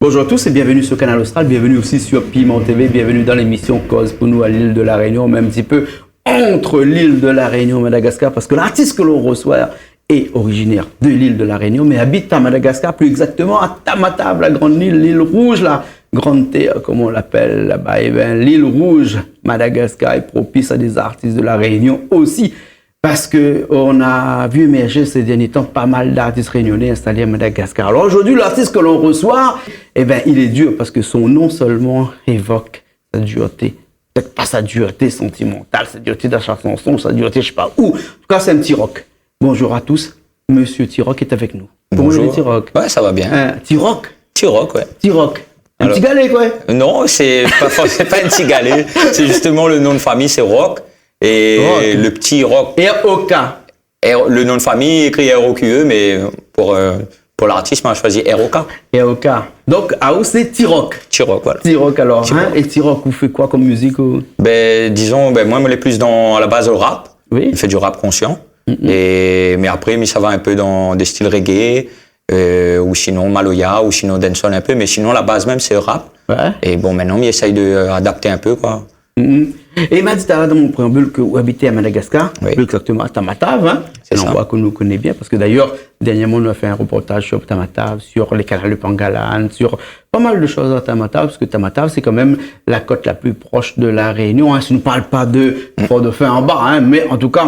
Bonjour à tous et bienvenue sur Canal Austral, bienvenue aussi sur Piment TV, bienvenue dans l'émission Cause pour nous à l'île de la Réunion, même un petit peu entre l'île de la Réunion et Madagascar, parce que l'artiste que l'on reçoit est originaire de l'île de la Réunion, mais habite à Madagascar, plus exactement à Tamatave, la grande île, l'île rouge, la grande terre, comme on l'appelle là-bas. Et bien, l'île rouge, Madagascar, est propice à des artistes de la Réunion aussi. Parce qu'on a vu émerger ces derniers temps pas mal d'artistes réunionnais installés à Madagascar. Alors aujourd'hui, l'artiste que l'on reçoit, eh ben, il est dur parce que son nom seulement évoque sa dureté. Peut-être pas sa dureté sentimentale, sa dureté d'achat de chanson, sa dureté je sais pas où. En tout cas, c'est un T-Rock. Bonjour à tous, Monsieur T-Rock est avec nous. Bonjour. Bonjour T-Rock. Ouais, ça va bien. T-Rock. T-Rock, ouais. T-Rock. Un Alors, petit galet, quoi. Non, c'est pas un petit galet. C'est justement le nom de famille, c'est Rock. Et Rock. le petit Rock. R-O-K. Le nom de famille écrit R-O-Q-E, mais pour l'artiste, on a choisi R-O-K. R-O-K. Donc, à où c'est T-Rock. T-Rock, voilà. T-Rock alors. T-Rock. Et T-Rock, vous faites quoi comme musique Ben, disons, moi, je l'ai plus à la base au rap. Oui. Il fait du rap conscient. Mais après, ça va un peu dans des styles reggae, ou sinon Maloya, ou sinon dancehall un peu. Mais sinon, la base même, c'est le rap. Ouais. Et bon, maintenant, il essaye d'adapter un peu, quoi. Et il m'a dit dans mon préambule que vous habitez à Madagascar, Oui. plus exactement à Tamatave. Hein. C'est un ça. endroit que nous connaissons bien, parce que d'ailleurs, dernièrement, on a fait un reportage sur Tamatave, sur les canals de Pangalan, sur pas mal de choses à Tamatave, parce que Tamatave, c'est quand même la côte la plus proche de la Réunion. Hein. Si on ne parle pas de Fort-de-Fin en bas, hein, mais en tout cas,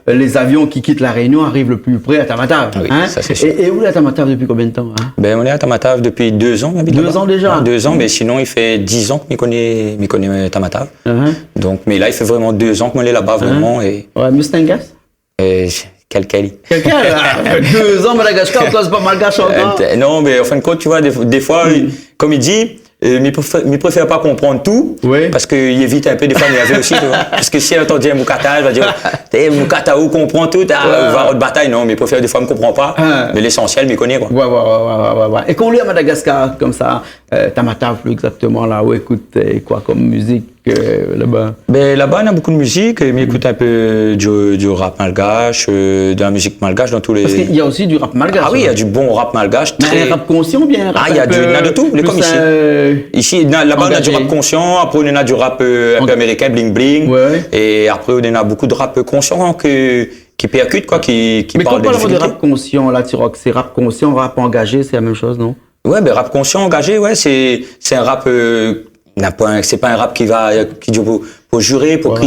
les avions qui quittent la Réunion arrivent le plus près à Tamatave. Oui, hein. ça, c'est sûr. Et vous, à Tamatave, depuis combien de temps hein? Ben, on est à Tamatave depuis 2 ans. on habite 2 là-bas. ans déjà? Ouais, 2 ans, mais sinon, il fait 10 ans que je connais Tamatave. Donc, mais là, il fait vraiment 2 ans que on est là-bas, vraiment. Et Mustangas quel Quelqu'un, là, 2 ans Madagascar, toi, c'est pas malgache encore. Non, mais en fin de compte, tu vois, des fois, comme il dit, il préfère pas comprendre tout, Oui. parce qu'il évite un peu des fois m'énerver aussi, tu vois. Parce que si elle entend dire Moukata, elle va dire, Moukata, où comprend tout, va en bataille, non, mais il préfère des fois, me comprend pas, mais l'essentiel, il connaît, quoi. Ouais. Et quand on est à Madagascar, comme ça, Tamatave, plus exactement, là, où écoute quoi comme musique là-bas? Ben, là-bas, on a beaucoup de musique, mais écoute un peu du rap malgache, de la musique malgache dans tous les... Parce qu'il y a aussi du rap malgache. Ah oui, il y a du bon rap malgache. Mais un rap conscient ou bien un rap Ah, il y a un peu il y en a de tout, plus comme ici. Ici, là-bas, on a du engagé. rap conscient, après on a du rap un peu américain, bling bling. Ouais. Et après, on a beaucoup de rap conscient qui percute, quoi, qui Mais parle quand des on parle de difficultés. rap conscient, là, T-Rock, c'est rap conscient, rap engagé, c'est la même chose, non? Ouais, ben rap conscient, engagé, ouais, c'est un rap, c'est pas un rap qui dit pour jurer, pour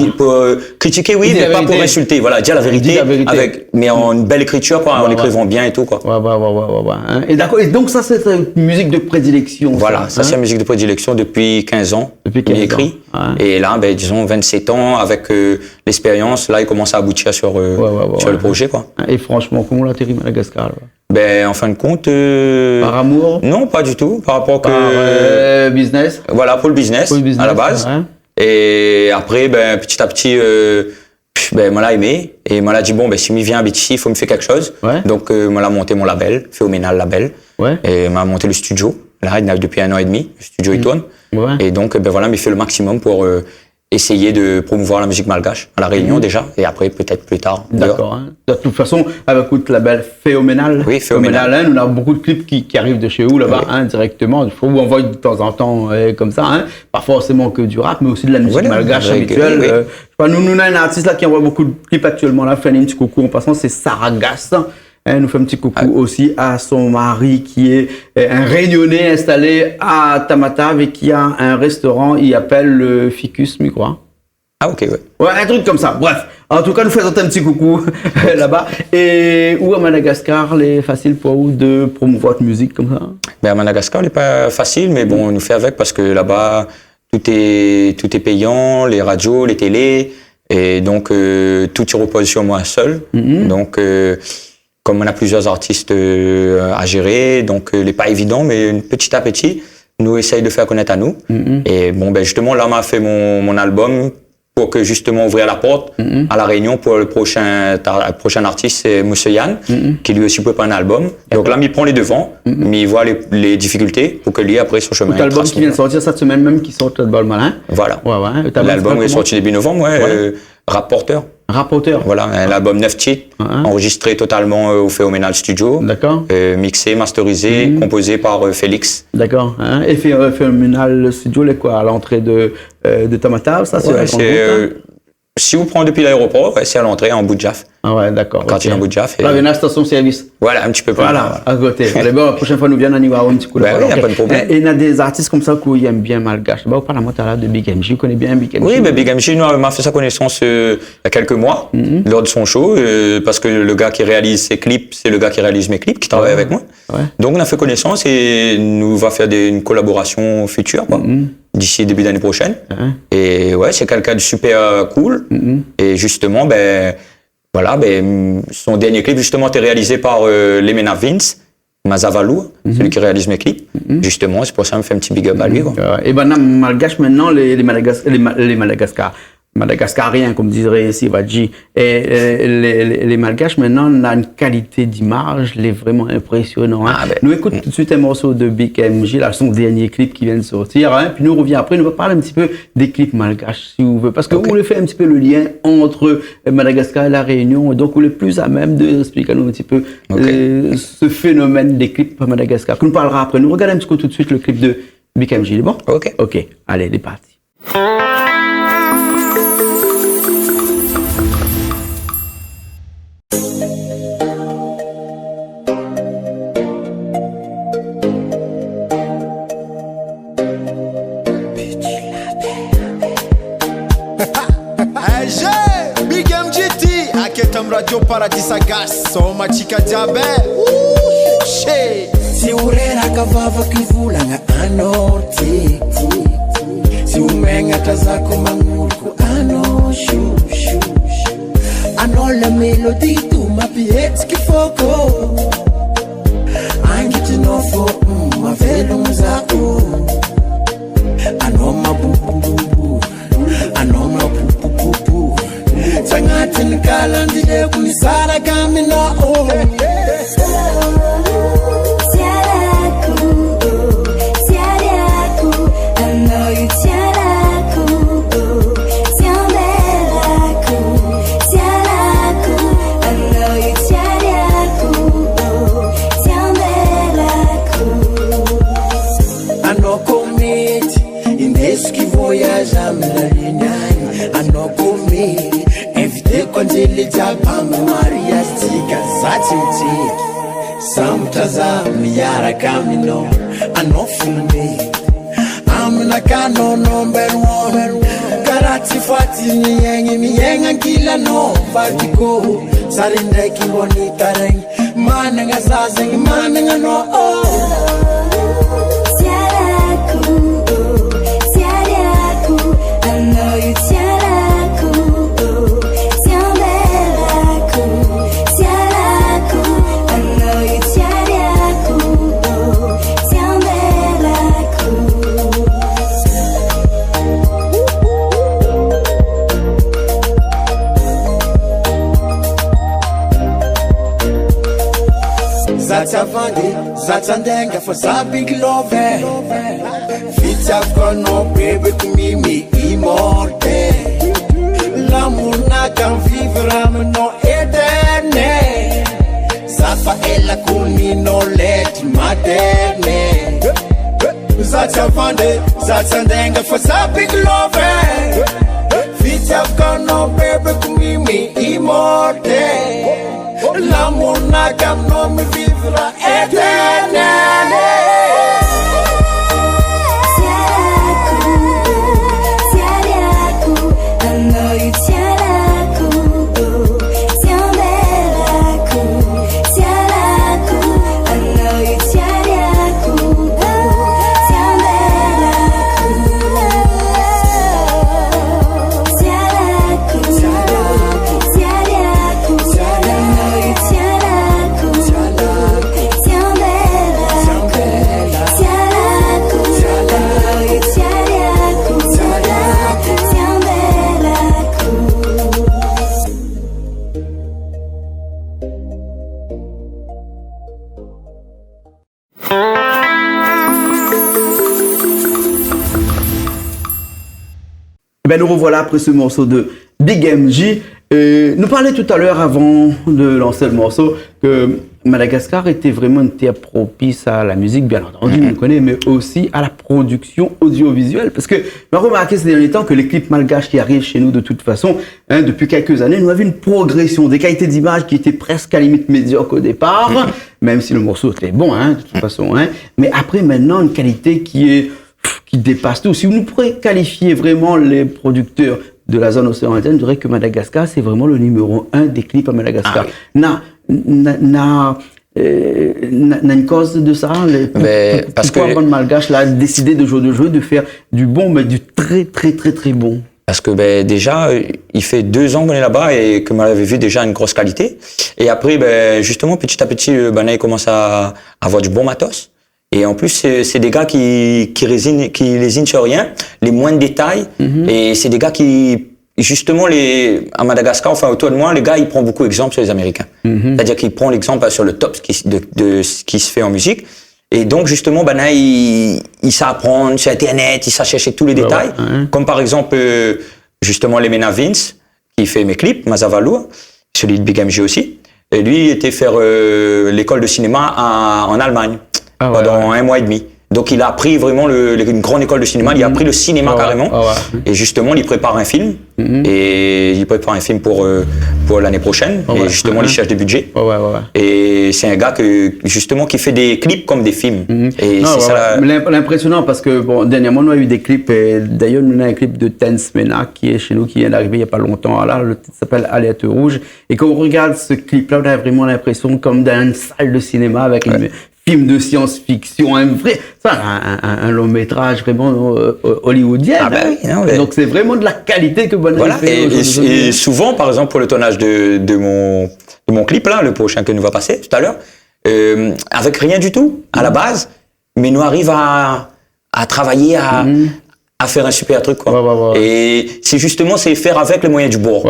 critiquer, oui, Dis mais la pas pour vérité. insulter, voilà, dire la vérité, Dis la vérité. mais en une belle écriture, quoi, en écrivant bien et tout, quoi. Ouais. Hein. Et d'accord. Et donc, ça, c'est une musique de prédilection. Voilà, ça hein? c'est la musique de prédilection depuis 15 ans. Depuis on 15 y écrit. ans, ouais. Et là, ben, disons 27 ans, avec l'expérience, là, il commence à aboutir sur le projet, quoi. Et franchement, comment on atterrit Madagascar là? Ben, en fin de compte... Par amour? Non, pas du tout. Par rapport Par business? Voilà, pour le business, à la base. Ouais. Et après, ben, petit à petit, ben, moi l'a aimé. Et moi l'a dit, bon, ben, si m'y vient habiter ici, il faut me faire quelque chose. Ouais. Donc, moi l'a monté mon label, Phénoménal Label. Ouais. Et m'a monté le studio. Là, il y en a depuis 1 an et demi. Le studio, il tourne. Ouais. Et donc, ben voilà, il fait le maximum pour essayer de promouvoir la musique malgache à La Réunion déjà, et après peut-être plus tard. D'accord. Hein. De toute façon, avec le label Phénoménal. Oui, Phénoménal. Hein, on a beaucoup de clips qui arrivent de chez vous là-bas, Oui. hein, directement. Il faut vous envoyer de temps en temps comme ça. Hein. Pas forcément que du rap, mais aussi de la musique Voilà, malgache avec, habituelle. oui. Je sais pas, nous on a un artiste là qui envoie beaucoup de clips actuellement. Là, fait un petit coucou en passant, c'est Saragas. Hein, nous fait un petit coucou aussi à son mari qui est un Réunionnais installé à Tamatave et qui a un restaurant, il appelle le Ficus, je crois. Ah, ok, ouais. Ouais, un truc comme ça. Bref, en tout cas, nous faisons un petit coucou là-bas. Et où à Madagascar, il est facile pour vous de promouvoir votre musique comme ça? Ben, à Madagascar, il n'est pas facile, mais bon, on nous fait avec parce que là-bas, tout est payant, les radios, les télés, et donc tout y repose sur moi seul. Donc, comme on a plusieurs artistes à gérer, donc il n'est pas évident, mais petit à petit, nous essaye de faire connaître à nous. Et bon, ben justement, là, on m'a fait mon album pour que justement ouvrir la porte à La Réunion pour le prochain artiste, c'est Monsieur Yann, qui lui aussi peut prendre un album. Donc là, il prend les devants, mais il voit les difficultés pour que lui, après, son chemin. L'album qui vient de sortir cette semaine même, qui sort de Bol Malin. Voilà. Ouais. L'album est sorti début novembre, ouais. Rapporteur. Rapporteur. Voilà, un album 9 titres, enregistré totalement au Phénoménal Studio. D'accord. Mixé, masterisé, composé par Félix. D'accord. Et Phénoménal Studio, les quoi, à l'entrée de Tamata, ça c'est si vous prenez depuis l'aéroport, c'est à l'entrée en bout de Jaf. Ah ouais, d'accord. Quand il y a un bout de Jaf. Là, il y a une station-service. Voilà, un petit peu plus. Voilà, à côté. Allez, bon, la prochaine fois, nous viendons à Niwa, un petit coup. Il n'y a pas de problème. Et il y a des artistes comme ça qui aiment bien malgache. Bah, on parle à moi de Big MJ. Vous connaissez bien Big MJ? Oui, Big MJ, nous, m'a fait sa connaissance il y a quelques mois, lors de son show, parce que le gars qui réalise ses clips, c'est le gars qui réalise mes clips, qui travaille avec moi. Ouais. Donc, on a fait connaissance et nous va faire une collaboration future, quoi. D'ici début d'année prochaine. Et ouais, c'est quelqu'un de super cool. Et justement, voilà, son dernier clip, justement, était réalisé par Lemena Vince, Mazavalou, celui qui réalise mes clips. Justement, c'est pour ça que je me fais un petit big up à lui. Et ben, malgache, maintenant, les Madagascariens, comme dirait Sivadji, et les Malgaches, maintenant, on a une qualité d'image, les vraiment impressionnant. Nous écoutons tout de suite un morceau de Big MJ, là, son dernier clip qui vient de sortir, puis nous revient après, nous va parler un petit peu des clips malgaches, si vous voulez, parce que vous voulez faire un petit peu le lien entre Madagascar et la Réunion, et donc vous êtes plus à même de expliquer nous un petit peu ce phénomène des clips à Madagascar, qu'on nous parlera après. Nous regardons un petit peu tout de suite le clip de Big MJ, c'est bon? Ok. Allez, il est parti. Radio Paradisa Gas, soma chika jabe. Si urera kavava kivulanga anorti. Si umenga tazako mangurku anoshu. Anola melody tu mapiet kifoko. Angitinofo mavelo mzako. Anoma bubu. Anoma pupu. Tangatin kalandile kunisara kamina oh. Maria stika zati samtazam yara kamino anofumi amna kano number 1 karati fati miyenga kila no batiko sarinde kiboni tareng mananga sazeng mananga no Zatsandenga for sa big love. Fitcha kono baby kumimi immorte. L'amour n'a qu'un vivre no eterne. Safa ella kuni no let materne. Zatsandenga for sa big love. Fitcha kono baby kumimi immorte. L'amour n'a qu'un nom vivra éternel. Nous revoilà après ce morceau de Big MJ. Nous parlait tout à l'heure avant de lancer le morceau que Madagascar était vraiment une terre propice à la musique, bien entendu, on le connaît, mais aussi à la production audiovisuelle. Parce que on a remarqué ces derniers temps que les clips malgaches qui arrivent chez nous de toute façon, depuis quelques années, nous avons une progression des qualités d'image qui étaient presque à la limite médiocre au départ, même si le morceau était bon, de toute façon. Mais après, maintenant, une qualité qui dépasse tout. Si vous nous pourrez qualifier vraiment les producteurs de la zone océan Indien, je dirais que Madagascar, c'est vraiment le numéro 1 des clips à Madagascar. N'a une cause de ça? Parce que le malgache là, a décidé de jouer, de faire du bon, mais du très, très, très, très bon. Parce que déjà, il fait 2 ans qu'on est là-bas et que moi j'avais vu déjà une grosse qualité. Et après, justement, petit à petit, il commence à avoir du bon matos. Et en plus, c'est des gars qui lésinent sur rien, les moindres détails. Et c'est des gars qui, justement, à Madagascar, enfin autour de moi, les gars, ils prennent beaucoup d'exemples sur les Américains. C'est-à-dire qu'ils prennent l'exemple sur le top de ce qui se fait en musique. Et donc, justement, ils savent apprendre sur Internet, ils savent chercher tous les détails. Comme par exemple, justement, Lemena Vince, qui fait mes clips, Mazavalour, celui de Big MJ aussi. Et lui, il était faire l'école de cinéma en Allemagne. Pendant 1 mois et demi. Donc il a appris vraiment une grande école de cinéma, il a appris le cinéma carrément. Et justement, il prépare un film. Et il prépare un film pour l'année prochaine. Et justement, il cherche des budgets. Et c'est un gars qui fait des clips comme des films. Et c'est ça. L'impressionnant parce que dernièrement, nous avons eu des clips. D'ailleurs, nous avons un clip de Tense Mena qui est chez nous, qui vient d'arriver il n'y a pas longtemps. Là, le titre s'appelle Alerte Rouge. Et quand on regarde ce clip-là, on a vraiment l'impression comme dans une salle de cinéma avec une film de science-fiction, un long métrage vraiment hollywoodien. Donc c'est vraiment de la qualité que Bonnet fait. Et souvent, par exemple, pour le tournage de mon clip là, le prochain que nous va passer tout à l'heure, avec rien du tout à la base, mais nous arrive à travailler à faire un super truc quoi. Et c'est justement faire avec les moyens du bord.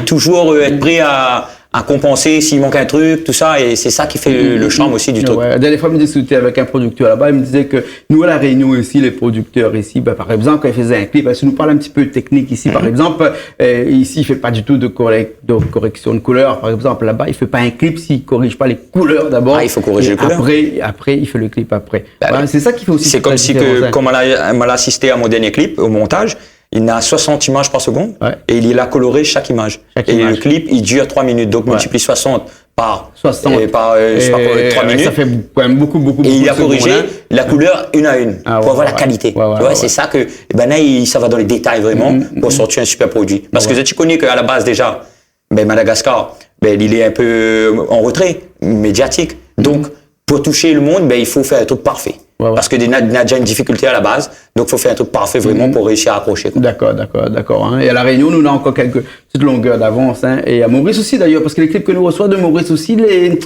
Toujours être prêt à compenser s'il manque un truc, tout ça, et c'est ça qui fait le charme aussi du truc. La dernière fois, je discutais avec un producteur là-bas, il me disait que nous, à La Réunion, ici, les producteurs ici, par exemple, quand ils faisaient un clip, si nous parle un petit peu de technique ici, par exemple, ici, il fait pas du tout de correction de couleur, par exemple, là-bas, il fait pas un clip s'il corrige pas les couleurs d'abord. Il faut corriger les couleurs. Après, il fait le clip après. C'est ça qui fait aussi. C'est comme si comme elle m'a assisté à mon dernier clip, au montage, il a 60 images par seconde et il a coloré chaque image. Le clip, il dure 3 minutes. Donc, multiplie 60 par 3 minutes. Ça fait quand même beaucoup. Et il a corrigé la couleur une à une pour avoir la qualité. C'est ça que, ça va dans les détails vraiment pour sortir un super produit. Parce que tu connais qu'à la base déjà, Madagascar, il est un peu en retrait médiatique. Donc, pour toucher le monde, il faut faire un truc parfait. Parce que il y a déjà une difficulté à la base, donc il faut faire un truc parfait vraiment pour réussir à accrocher. D'accord. Et à La Réunion, nous avons encore quelques petites longueurs d'avance. Et à Maurice aussi d'ailleurs, parce que les clips que nous recevons de Maurice aussi, c'est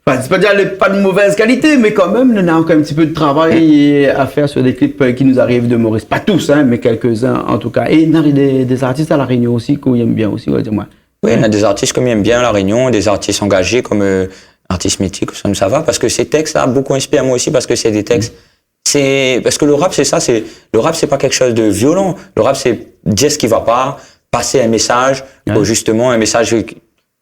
pas dire pas de mauvaise qualité, mais quand même, nous avons encore un petit peu de travail à faire sur des clips qui nous arrivent de Maurice. Pas tous, mais quelques-uns en tout cas. Et il y a des artistes à La Réunion aussi qu'on aime bien aussi, dis-moi. Oui, il y a des artistes qu'on aime bien à La Réunion, des artistes engagés comme artistes mythiques, ça va, parce que ces textes-là beaucoup inspirent moi aussi, parce que c'est des textes, parce que le rap, c'est ça, le rap, c'est pas quelque chose de violent. Le rap, c'est dire ce qui va pas, passer un message, justement, un message,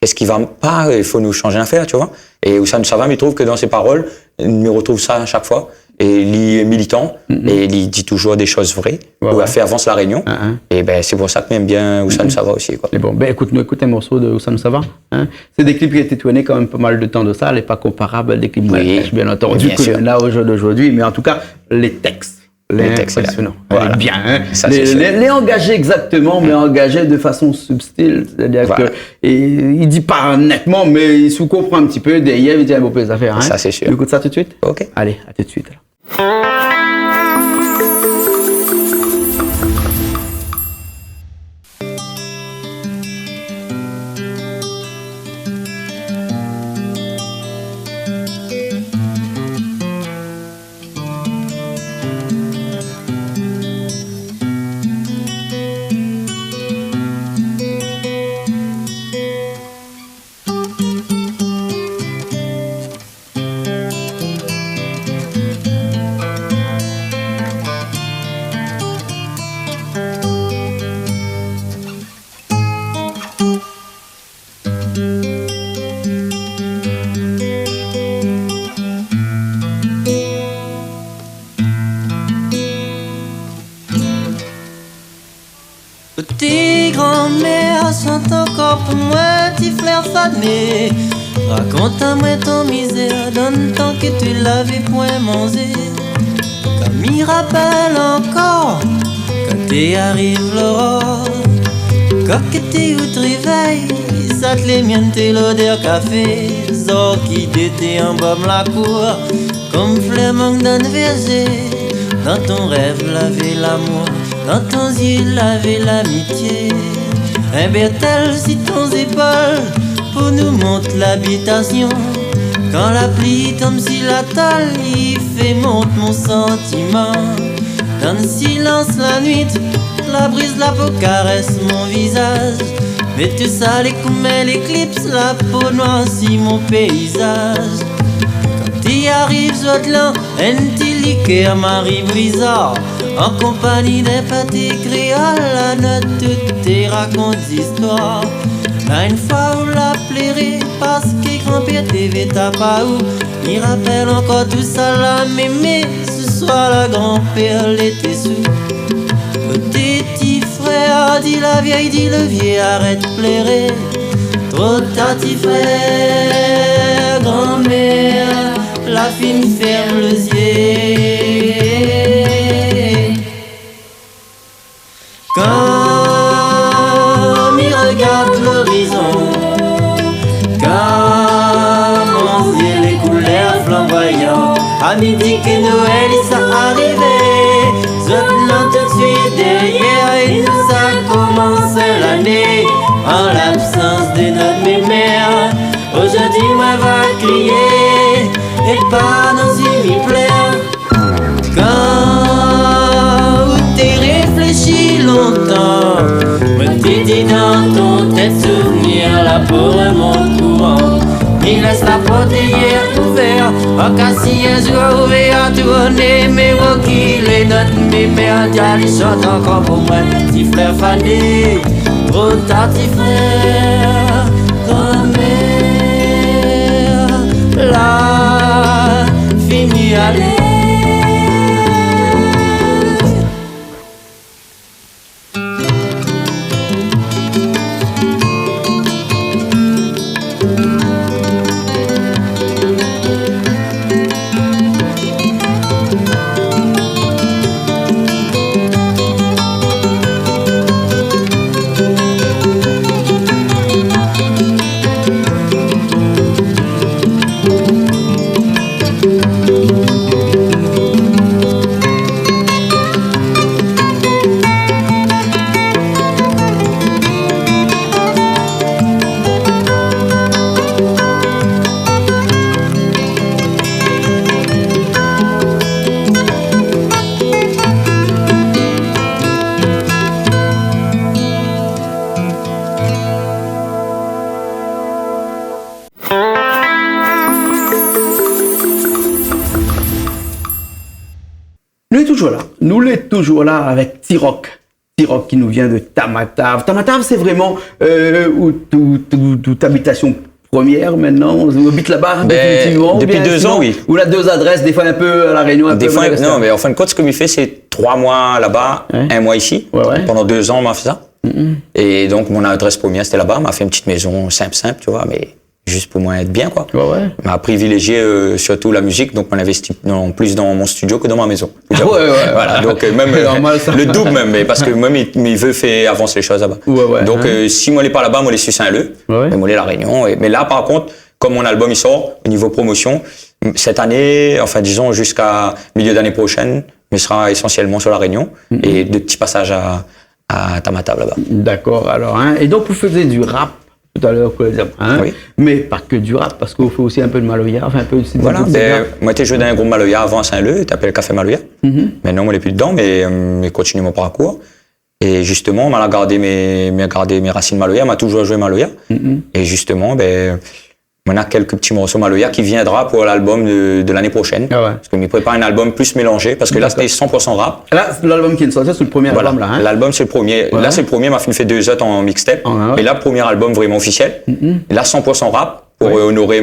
qu'est-ce qui va pas, il faut nous changer l'affaire, tu vois. Et Oussane Sava, il trouve que dans ses paroles, il retrouve ça à chaque fois. Et il est militant, et il dit toujours des choses vraies, ou a fait avance La Réunion. Et c'est pour ça que j'aime bien Oussane Sava aussi, quoi. Et bon, écoute un morceau de Oussane Sava. C'est des clips qui étaient tournés quand même pas mal de temps de ça, elle n'est pas comparable des clips bien entendu, que là aujourd'hui, mais en tout cas, les textes. Impressionnant. Voilà. Bien. Ça, les engager exactement, mais engager de façon subtile. C'est-à-dire il dit pas nettement, mais il se comprend un petit peu. Derrière, il dit un beau peu d'affaires. Ça, c'est sûr. Tu écoutes ça tout de suite? Ok. Allez, à tout de suite. tes grands-mères sont encore pour moi, petit frère fané. Raconte-moi ton misère, donne tant que tu l'avais point mangé. Comme il rappelle encore, quand t'es arrive l'aurore, quand que t'es au réveil, ça te les miennes t'es l'odeur café. Zor qui t'était en bas de la cour, comme fleur manque d'un verger. Dans ton rêve, l'avait l'amour, dans ton yeux, l'avait l'amitié. Un bertel si ton épaule, pour nous montre l'habitation. Quand la pluie tombe sur la toile, il fait monter mon sentiment. Dans le silence la nuit, la brise, la peau caresse mon visage. Mais tout ça, les comme l'éclipse, la peau noircit mon paysage. Quand t'y arrives, Zotlan, un petit liqueur m'arrive bizarre. En compagnie d'un pâté créole, la note toutes tes racontes d'histoire. Là une fois où la plairait, parce que grand-père t'avait ta pas où. Il rappelle encore tout ça là, mémé, ce soir la grand-père l'était sous. Tes petits frères, dit la vieille, dit le vieux, arrête de pleurer. Trop tard, petit frère, grand-mère, la fine ferme les yeux. Comme il regarde l'horizon, comme les couleurs flamboyantes. À midi que Noël il s'est arrivé, Zotlan tout de suite derrière, et nous a commencé l'année. En l'absence de notre mémère, aujourd'hui moi va crier, et pas dans une plaire. Quand t'es réfléchi longtemps, me t'es dit dans ton tête souvenir, la peau remonte courant. Il laisse la porte hier ouverte, en cas si un jour ouvert à tourner, mais moi qui les notes, mes mères, ils chantent encore pour moi, petit frère fané, trop tard, petit frère, grand-mère, là, fini aller. Nous sommes toujours là avec T-Rock. T-Rock qui nous vient de Tamatave. Tamatave, c'est vraiment où toute habitation première maintenant. On habite là-bas définitivement. Depuis 2 ans, oui. Ou la 2 adresses, des fois un peu à La Réunion, un des peu fois, non, mais en fin de compte, ce qu'on fait, c'est 3 mois là-bas, ouais. 1 mois ici. Ouais, ouais. Pendant 2 ans, on m'a fait ça. Et donc, mon adresse première, c'était là-bas. On m'a fait une petite maison simple, tu vois, mais juste pour moi être bien, quoi. Ouais, ouais. On m'a privilégié surtout la musique, donc on investit plus dans mon studio que dans ma maison. Voilà, donc même normal, le double même, mais parce que même il veut faire avancer les choses là-bas. Donc si moi je pas là-bas, moi je suis Saint-Leu, mais moi je La Réunion. Mais là par contre, comme mon album il sort au niveau promotion, cette année, enfin disons jusqu'à milieu d'année prochaine, il sera essentiellement sur La Réunion et de petits passages à Tamatave là-bas. D'accord, alors et donc vous faisiez du rap tout à l'heure, oui. Mais pas que du rap, parce qu'on fait aussi un peu de Maloya, enfin un peu aussi de voilà, moi j'ai joué dans un groupe Maloya avant à Saint-Leu, il s'appelle Café Maloya. Maintenant, moi je suis plus dedans, mais continue mon parcours. Et justement, on m'a gardé mes racines Maloya, m'a toujours joué Maloya. Et justement, on a quelques petits morceaux Maloya qui viendra pour l'album de l'année prochaine. Ah ouais. Parce que je prépare un album plus mélangé, parce que là c'était 100% rap. Là, l'album qui est sorti, c'est le premier album là. L'album c'est le premier. Voilà. Là c'est le premier, m'a fait 2 autres en mixtape. Et là, premier album vraiment officiel. Et là, 100% rap pour honorer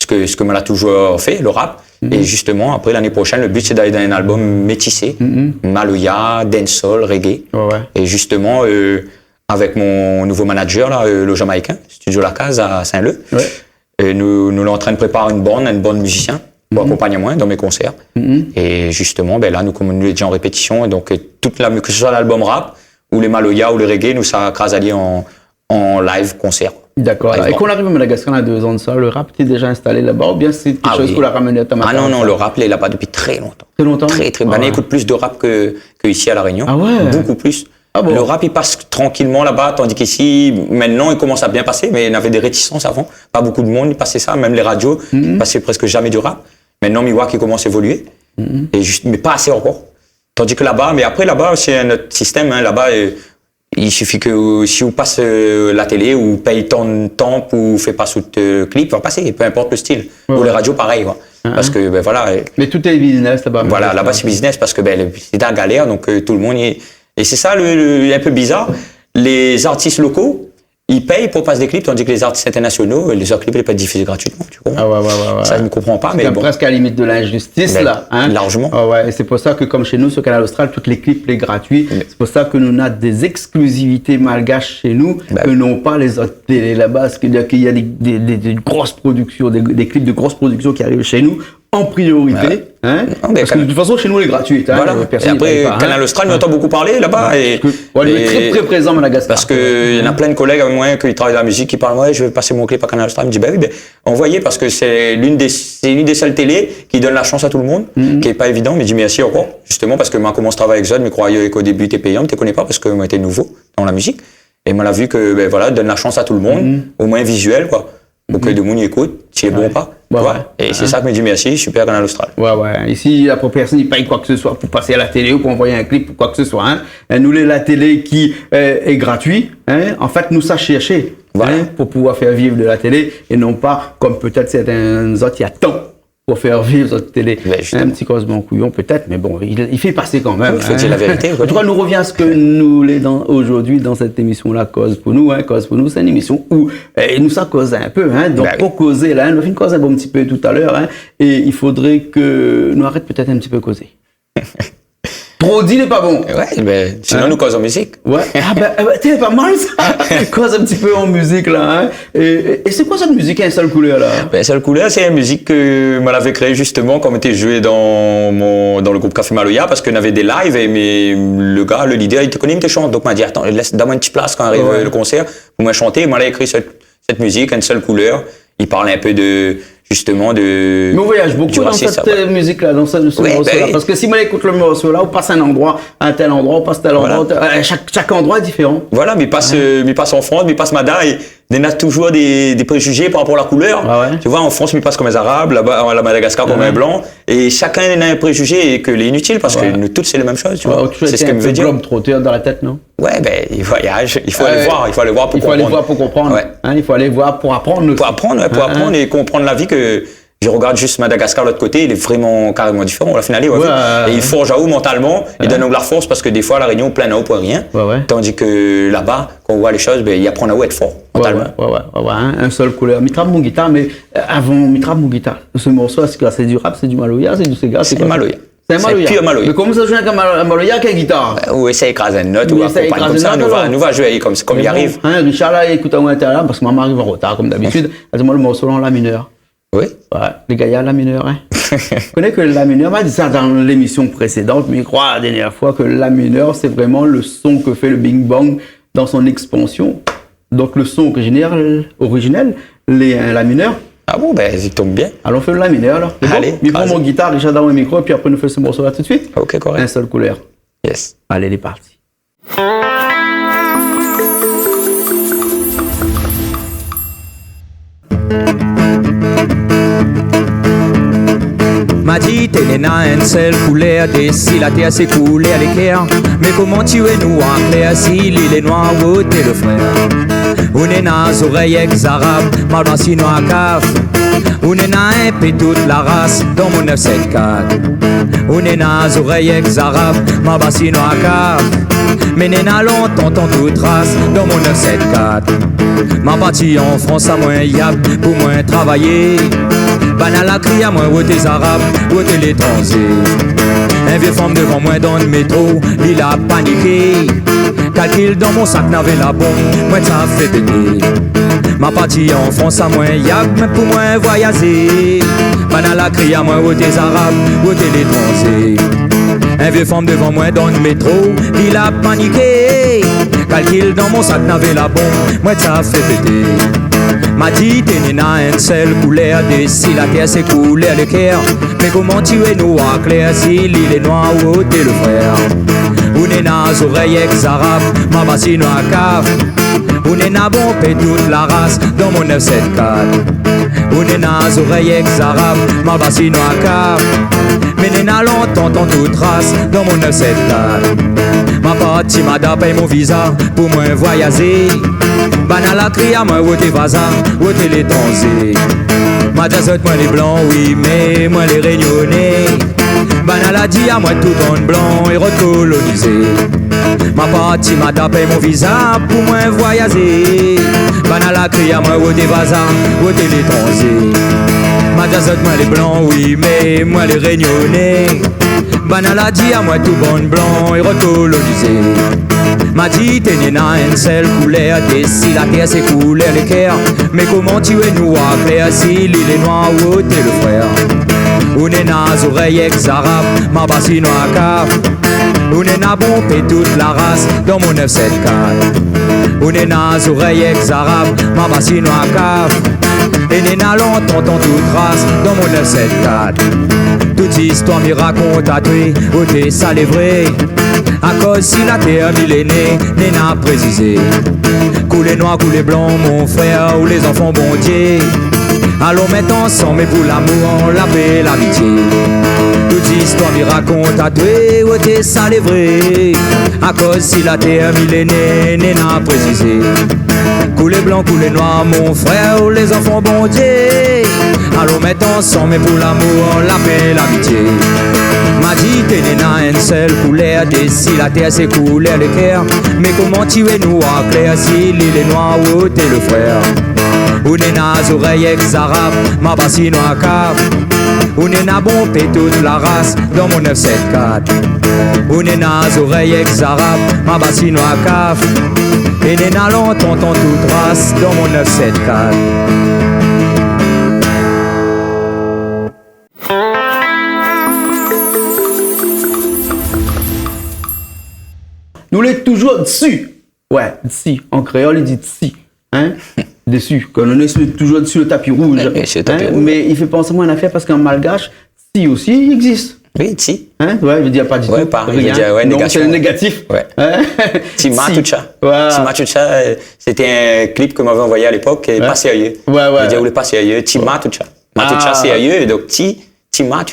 ce que m'a toujours fait, le rap. Et justement, après l'année prochaine, le but c'est d'aller dans un album métissé, Maloya, dancehall, reggae. Et justement, avec mon nouveau manager, là, le Jamaïcain, Studio La Case à Saint-Leu, nous sommes en train de préparer une bande musicien pour accompagner moi dans mes concerts. Et justement, là, nous comme nous déjà en répétition, et donc que ce soit l'album rap ou les Maloya ou le reggae, nous ça crase en live concert. D'accord. Et quand on arrive à Madagascar, on a 2 ans de ça, le rap était déjà installé là-bas ou bien c'est quelque chose qu'on l'a ramené à Tamata? Ah non, le rap il est là-bas depuis très longtemps. Très longtemps? Très. On écoute plus de rap que ici à La Réunion. Ah ouais? Beaucoup plus. Ah bon? Le rap il passe tranquillement là-bas, tandis qu'ici, maintenant il commence à bien passer, mais il y avait des réticences avant. Pas beaucoup de monde, il passait ça, même les radios, ils passaient presque jamais du rap. Maintenant, Miwak il commence à évoluer, mais pas assez encore. Tandis que là-bas, mais après là-bas, c'est un autre système, hein, là-bas. Il suffit que si vous passez la télé ou paye ton temps ou fait pas sous le clip, va passer, peu importe le style. Ou les radios, pareil, quoi. Parce que, voilà. Mais tout est business là-bas. Voilà, là-bas, c'est business parce que, c'est la galère, donc tout le monde y est. Et c'est ça, un peu bizarre. Les artistes locaux, ils payent pour passer des clips, tandis que les artistes internationaux, les autres clips, ils ne peuvent pas diffuser gratuitement, tu comprends? Ça, je ne comprends pas, mais bon. C'est presque à la limite de l'injustice, là. Hein? Largement. Et c'est pour ça que, comme chez nous, sur Canal Austral, tous les clips, les gratuits, c'est pour ça que nous avons des exclusivités malgaches chez nous, que non pas les autres télés là-bas, parce qu'il y a des grosses productions, des clips de grosses productions qui arrivent chez nous, en priorité, hein? Parce que de toute façon, chez nous, elle est gratuite. Hein? Voilà. Et après, Canal Austral, on entend beaucoup parler là-bas. Il est très, très présent à Madagascar. Parce qu'il y en a plein de collègues avec moi qui travaillent dans la musique qui parlent, je vais passer mon clip à Canal Austral. Je me dis, envoyez, parce que c'est l'une des seules télés qui donne la chance à tout le monde, qui n'est pas évident. Mais je dis merci encore, justement, parce que moi, comment je travaille avec Zod, mais croyais qu'au début, tu es payant, mais tu ne connais pas parce que moi, j'étais nouveau dans la musique. Et moi, on a vu que, donne la chance à tout le monde, au moins visuel, quoi. Pour que le monde écoute, si c'est bon ou pas. Et c'est ça que me dit merci, super Canal Austral. Ici, la personne, il paye quoi que ce soit pour passer à la télé ou pour envoyer un clip ou quoi que ce soit. Hein. Nous, la télé qui est gratuite, hein, en fait, nous, ça chercher pour pouvoir faire vivre de la télé et non pas, comme peut-être certains autres, il y a tant pour faire vivre notre télé. Un petit cosmo couillon peut-être, mais bon, il fait passer quand même. Il faut dire la vérité. En tout cas, nous revient à ce que nous voulons aujourd'hui dans cette émission-là, Cause pour nous. Hein. Cause pour nous, c'est une émission où nous ça cause un peu. Hein. Donc, pour causer, là, nous avons cause un bon petit peu tout à l'heure. Hein, et il faudrait que nous arrêtions peut-être un petit peu causer. Trop dit n'est pas bon. Sinon nous cause en musique. C'est pas mal ça. Cause un petit peu en musique là. Hein. Et c'est quoi cette musique, une seule couleur là? Seule couleur, c'est une musique que moi l'avais créée justement quand on était joué dans le groupe Café Maloya parce qu'on avait des lives mais le leader, il te connaît, il te chante. Donc il m'a dit attends, donne-moi une petite place quand arrive le concert pour me chanter. Moi, il a écrit cette musique, une seule couleur. Il parle un peu justement de... Mais on voyage beaucoup dans cette musique-là, dans ce morceau-là. Parce que si on écoute le morceau-là, on passe un endroit, à un tel endroit, on passe tel endroit. Chaque endroit est différent. Voilà, mais il passe en France, mais il passe Mada, et il y a toujours des préjugés par rapport à la couleur. Tu vois, en France, il passe comme les Arabes, là-bas, à Madagascar, comme les Blancs. Et chacun a un préjugé et que c'est inutile parce que nous tous, c'est la même chose. Tu vois. C'est ce que me veut dire. Globe trotteur dans la tête, non? Il voyage, il faut aller voir. Il faut aller voir pour comprendre. Il faut aller voir pour comprendre. Il faut aller voir pour apprendre. Pour apprendre et comprendre la vie que... Je regarde juste Madagascar de l'autre côté, il est vraiment carrément différent. La finale, et il forge à haut mentalement, il donne de la force parce que des fois, à La Réunion, plein à haut pour rien. Tandis que là-bas, quand on voit les choses, il apprend à où être fort mentalement. Un seul couleur. Mitrab mon guitare, mais avant Mitrab mon guitare, ce morceau, c'est du rap, c'est du Maloya, c'est du Sega, c'est du Maloya. C'est un Maloya. Pur Maloya. Mais comment ça joue un Maloya qu'un guitare? Ou essaye d'écraser une note, ou accompagner comme ça, nous va jouer comme il arrive. Richard, là, écoute à moi intérieur, parce que maman arrive en retard, comme d'habitude. Dis-moi le morceau en la mineur. Oui. Les gars, il y a la mineur. Hein. Je connais que la mineur, m'a dit ça dans l'émission précédente, mais je crois la dernière fois que la mineur, c'est vraiment le son que fait le Bing Bang dans son expansion. Donc le son originel, la mineur. Ah bon, il tombe bien. Alors on fait la mineur là. Allez. Il prend mon guitare, Richard dans le micro, et puis après nous fait ce morceau là tout de suite. Ok, correct. Un seul couleur. Yes. Allez, il est parti. M'a dit t'es né dans une seule couleur, si la terre s'est coulée à l'éclair. Mais comment tu es nous en clair si l'île est noire ou t'es le frère? On est dans les oreilles ex-arabes, mal dans si noir caf. On est un peu toute la race dans mon 974. On est nas oreilles ex-arabes, ma bassine à cave. Mais n'est n'a longtemps tant toute race dans mon 974. Ma partie en France à moi yab pour moi travailler. Banal la crie à moi ou t'es arabes ou t'es l'étranger. Un vieux femme devant moi dans le métro, il a paniqué. Calcul dans mon sac n'avait la bombe, moi ça fait péter. Ma partie en France à moi yab pour moi voyager. Banal la crie à moi ou t'es arabes ou t'es l'étranger. Un vieux femme devant moi dans le métro, il a paniqué. Calcul dans mon sac n'avait la bombe, moi ça fait péter. M'a dit t'es né dans un seul couleur, des si la terre s'est coulée le cœur. Mais comment tu es noir clair si l'île est noire ou t'es le frère? On est dans oreilles ex-arabes, ma bassine à cave. On est dans bon paix toute la race dans mon 974. On est dans oreilles ex-arabes, ma bassine à cave. Mais n'est n'a longtemps tant toute race dans mon 974. Ma partie m'a d'après mon visa pour moi voyager. Banal la crie à moi où t'es vaza, où t'es l'étranger. Ma tazote moi les blancs, oui, mais moi les réunionnais. Banal a dit à moi tout en blanc et recolonisé. Ma partie m'a tapé mon visa pour moi voyager. Banal a crié à moi où t'es vaza, où t'es l'étranger. Ma tazote moi les blancs, oui, mais moi les réunionnais. Banal a dit à moi tout bon blanc et recolonisé. M'a dit t'es né dans une seule couleur, t'es si la terre s'est coulée le cœur. Mais comment tu es noir clair si l'île est noire ou t'es le frère? On est nas oreilles ex-arabes, ma bassine à cave. On est na bon paix toute la race dans mon 974. On est nas oreilles ex-arabes, ma bassine à cave. Et n'est na longtemps tant toute race dans mon 974. Toute histoire m'y raconte à toi, où t'es ça les vrai. À cause si la terre millénaire n'est n'a précisé. Couler noir, couler blanc, mon frère, ou les enfants bon Dieu. Allons mettre ensemble pour l'amour, la paix, l'amitié. Toute histoire m'y raconte à toi, où t'es ça les vrai. À cause si la terre millénaire n'est n'a précisé. Couler blanc, couler noir, mon frère, ou les enfants bon Dieu. Allons mettre ensemble pour l'amour, la paix, l'amitié. M'a dit t'es né dans une seule couleur, t'es si la terre s'est coulée le cœur. Mais comment tu es noir clair si l'île est noire ou t'es le frère? On est nas oreilles ex-arabes, ma bassine à cave. On est na bon paix toute la race dans mon 974. On est nas oreilles ex-arabes, ma bassine à cave. Et n'est na longtemps tant toute race dans mon 974. Nous l'êtes toujours dessus. Ouais, dessus. En créole, il dit dessus. Hein? Dessus. Quand on est toujours dessus le tapis rouge. C'est le tapis rouge. Mais il fait penser moi à une affaire parce qu'en malgache, si aussi il existe. Oui, si. Hein? Ouais, il veut dire pas du Ouais, tout. pas. Rien. Il veut dire, ouais, non, négation. c'est le négatif. Ouais. Hein? Tima Si. Tucha. Ouais. Tima Tucha, c'était un clip que m'avait envoyé à l'époque, pas sérieux. Ouais. Il dit, vous voulez pas sérieux, Tima Tucha. Matucha sérieux, donc Tima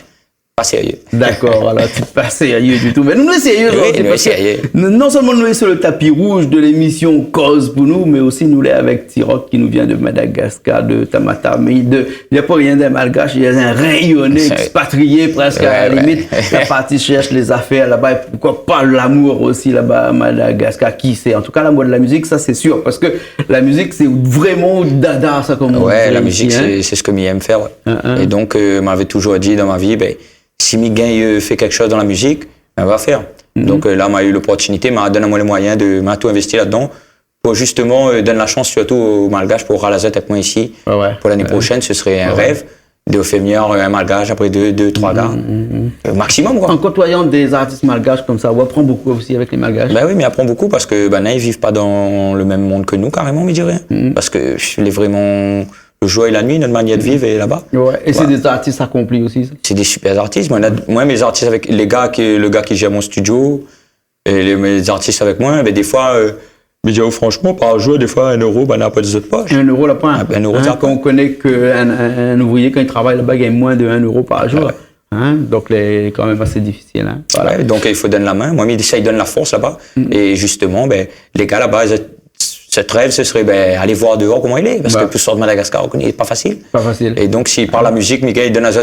pas sérieux. D'accord, voilà, c'est pas sérieux du tout. Mais nous, c'est sérieux. Oui, c'est nous, parce que sérieux. non seulement nous sommes sur le tapis rouge de l'émission Cause pour nous, mais aussi nous sommes avec Tiroc qui nous vient de Madagascar, de Tamata. Mais il n'y a pas rien d'un malgache, il y a un rayonné, expatrié presque à la limite. La partie cherche les affaires là-bas. Et pourquoi pas l'amour aussi là-bas à Madagascar? Qui sait? En tout cas, l'amour de la musique, ça c'est sûr. Parce que la musique, c'est vraiment dada, ça comme on Ouais, dit la ici, musique, hein. c'est ce que j'aime faire. Ouais. Et donc, m'avait toujours dit dans ma vie, ben, si Miguel fait quelque chose dans la musique, on va faire. Donc là, m'a eu l'opportunité, m'a donné moi les moyens de m'a tout investi là-dedans pour justement donner la chance surtout aux Malgaches pour Ralazet avec moi ici. Ouais. Pour l'année prochaine, ce serait un rêve de faire venir un Malgache après deux, trois gars. Maximum, quoi. En côtoyant des artistes malgaches comme ça, on apprend beaucoup aussi avec les malgaches. Ben oui, mais apprend beaucoup parce que ben, là, ils vivent pas dans le même monde que nous, carrément, je dirais. Parce que je l'ai vraiment le jour et la nuit, notre manière de vivre est là-bas. Ouais. Et c'est des artistes accomplis aussi, ça. C'est des super artistes. Moi, mes artistes avec le gars qui gère mon studio, et mes artistes avec moi, ben, des fois, mais je dis, franchement, par jour, des fois, 1 euro, ben, n'a pas des autres poches. 1 euro la pointe. 1 euro, Quand on connaît qu'un ouvrier, quand il travaille là-bas, gagne moins de 1 euro par jour. Hein? Donc, c'est quand même assez difficile. Hein? Voilà. Ouais, donc, il faut donner la main. Moi, ça, il donne la force là-bas. Et justement, ben, les gars là-bas, Cette rêve, ce serait aller voir dehors comment il est. Parce que pour sortir de Madagascar, il n'est pas facile. Pas facile. Et donc, si par la musique, Miguel donne à Zot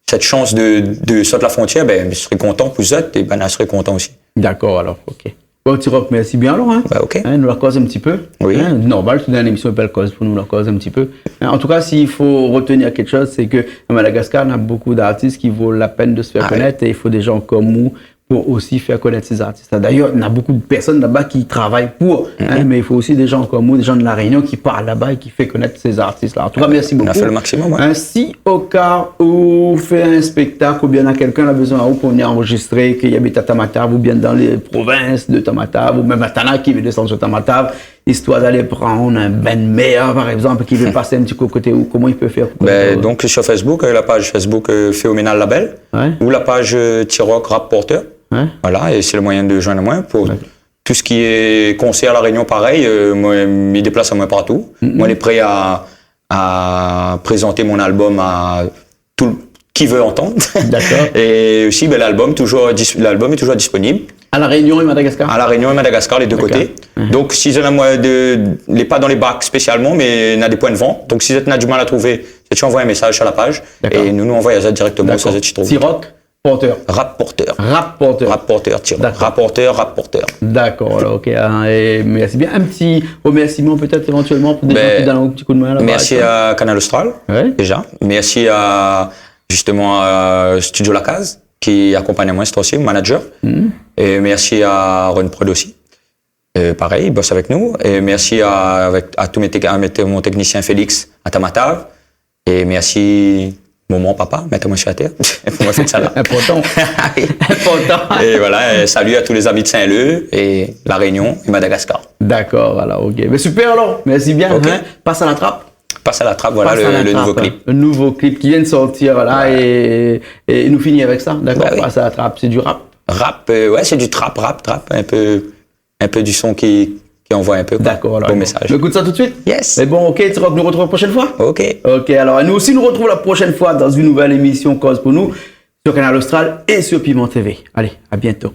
cette chance de sortir la frontière, je serais content pour Zot et je serais content aussi. D'accord, alors, ok. Bon, T-Rock, merci bien alors. Hein. Ok. Nous la cause un petit peu. Oui. Normal, c'est une émission belle cause pour nous la cause un petit peu. En tout cas, s'il faut retenir quelque chose, c'est que à Madagascar, on a beaucoup d'artistes qui vaut la peine de se faire connaître et il faut des gens comme nous pour aussi faire connaître ces artistes. D'ailleurs, il y a beaucoup de personnes là-bas qui travaillent pour, mais il faut aussi des gens comme nous, des gens de la Réunion qui parlent là-bas et qui font connaître ces artistes-là. En tout cas, merci beaucoup. On a fait le maximum. Si au cas où vous faites un spectacle ou bien quelqu'un a besoin à vous pour venir enregistrer, qu'il habite à Tamatave ou bien dans les provinces de Tamatave ou même à Tana qui veut descendre sur Tamatave, histoire d'aller prendre un Ben Meyer par exemple qui veut passer un petit coup côté où, comment il peut faire donc sur Facebook, la page Facebook Phénoménal Label ou la page T-Rock Rap Porter. Voilà, et c'est le moyen de joindre moi pour tout ce qui est concert à La Réunion, pareil, moi, je me déplace à moi partout. Moi, on est prêt à présenter mon album à tout qui veut entendre. D'accord. Et aussi, l'album est toujours disponible. À La Réunion et Madagascar. À La Réunion et Madagascar, les deux côtés. Donc, si vous n'êtes pas dans les bacs spécialement, mais il y a des points de vente. Donc, si vous avez du mal à trouver, tu envoies un message sur la page et nous envoyons ça directement sur cette T-Rock Porter. Rap Porter. Rap Porter. Rap Porter, Rap Porter. D'accord, alors ok. Et merci bien. Un petit remerciement peut-être éventuellement pour des gens qui donnent un petit coup de main là-bas. Merci à Canal Austral, déjà. Merci à justement à Studio La Case, qui accompagne moi, c'est aussi, manager. Et merci à Ron Prod aussi. Pareil, il bosse avec nous. Et merci à tous mon technicien Félix à Tamatave. Et merci maman, papa, mettez-moi sur la terre. Moi, faites ça là. Important. Important. Et voilà, salut à tous les amis de Saint-Leu et La Réunion et Madagascar. D'accord, alors, ok. Mais super alors, merci bien. Okay. Passe à la trappe. Passe à la trappe, voilà le nouveau clip. Le nouveau clip qui vient de sortir, voilà, et nous finit avec ça, d'accord. Passe à la trappe, c'est du rap. Rap, c'est du trap, un peu du son qui envoie un peu. D'accord, alors. Bon message. Écoute ça tout de suite. Yes. Mais bon, ok, T-Rock, nous retrouvons la prochaine fois. Ok. Ok, alors nous aussi nous retrouvons la prochaine fois dans une nouvelle émission Cause pour nous sur Canal Austral et sur Piment TV. Allez, à bientôt.